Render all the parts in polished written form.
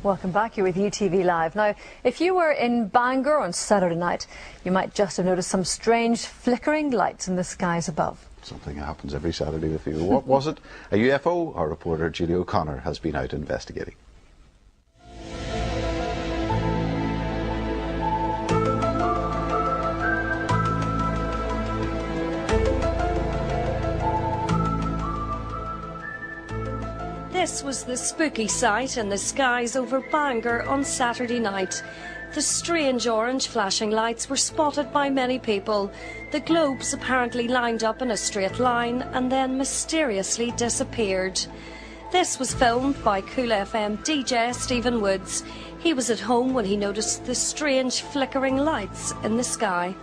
Welcome back. You're with UTV Live. Now, if you were in Bangor on Saturday night, you might just have noticed some strange flickering lights in the skies above. Something happens every Saturday with you. What was it? A UFO? Our reporter Julie O'Connor has been out investigating. This was the spooky sight in the skies over Bangor on Saturday night. The strange orange flashing lights were spotted by many people. The globes apparently lined up in a straight line and then mysteriously disappeared. This was filmed by Cool FM DJ Stephen Woods. He was at home when he noticed the strange flickering lights in the sky.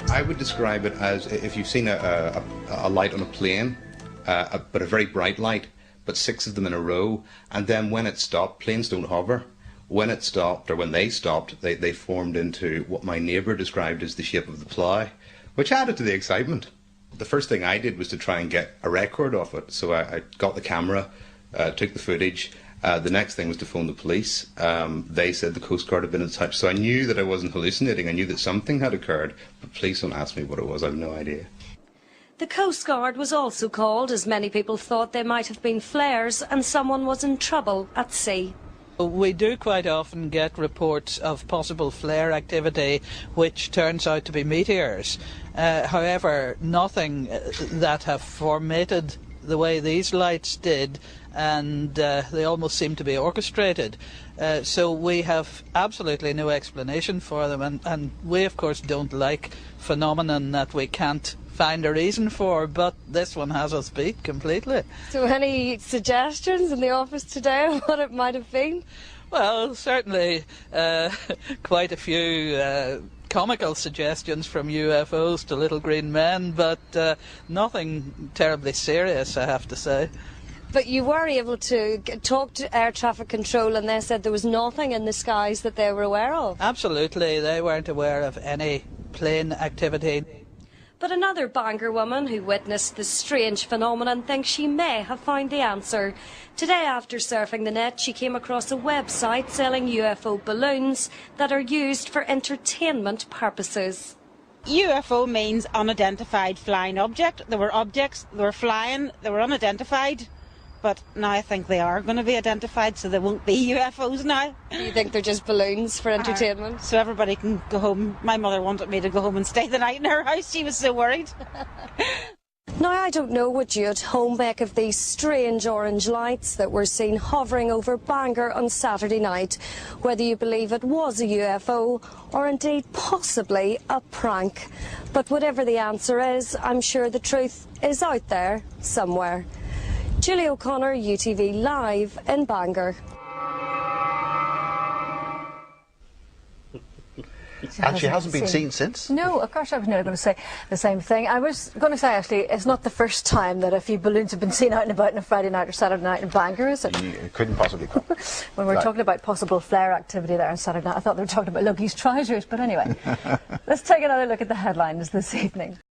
I would describe it as if you've seen a light on a plane, but a very bright light, but 6 of them in a row, and then when it stopped, planes don't hover. When it stopped, or when they stopped, they formed into what my neighbour described as the shape of the plough, which added to the excitement. The first thing I did was to try and get a record of it, so I got the camera, took the footage. The next thing was to phone the police. They said the Coast Guard had been in touch, so I knew that I wasn't hallucinating. I knew that something had occurred, but please don't ask me what it was. I have no idea. The Coast Guard was also called, as many people thought they might have been flares and someone was in trouble at sea. We do quite often get reports of possible flare activity which turns out to be meteors. However, nothing that have formated the way these lights did, and they almost seem to be orchestrated. So we have absolutely no explanation for them, and we of course don't like phenomenon that we can't find a reason for, but this one has us beat completely. So any suggestions in the office today on what it might have been? Well, certainly quite a few comical suggestions from UFOs to little green men, but nothing terribly serious, I have to say. But you were able to talk to air traffic control and they said there was nothing in the skies that they were aware of? Absolutely, they weren't aware of any plane activity. But another Bangor woman who witnessed the strange phenomenon thinks she may have found the answer. Today, after surfing the net, she came across a website selling UFO balloons that are used for entertainment purposes. UFO means unidentified flying object. There were objects, they were flying, they were unidentified. But now I think they are going to be identified, so there won't be UFOs now. You think they're just balloons for entertainment? So everybody can go home. My mother wanted me to go home and stay the night in her house. She was so worried. Now, I don't know what you at home make of these strange orange lights that were seen hovering over Bangor on Saturday night. Whether you believe it was a UFO or indeed possibly a prank. But whatever the answer is, I'm sure the truth is out there somewhere. Julie O'Connor, UTV Live in Bangor. And she hasn't been seen since? No, of course I was never going to say the same thing. I was going to say, actually, it's not the first time that a few balloons have been seen out and about on a Friday night or Saturday night in Bangor, is it? It couldn't possibly come. When we were talking about possible flare activity there on Saturday night, I thought they were talking about Lookie's trousers, but anyway. Let's take another look at the headlines this evening.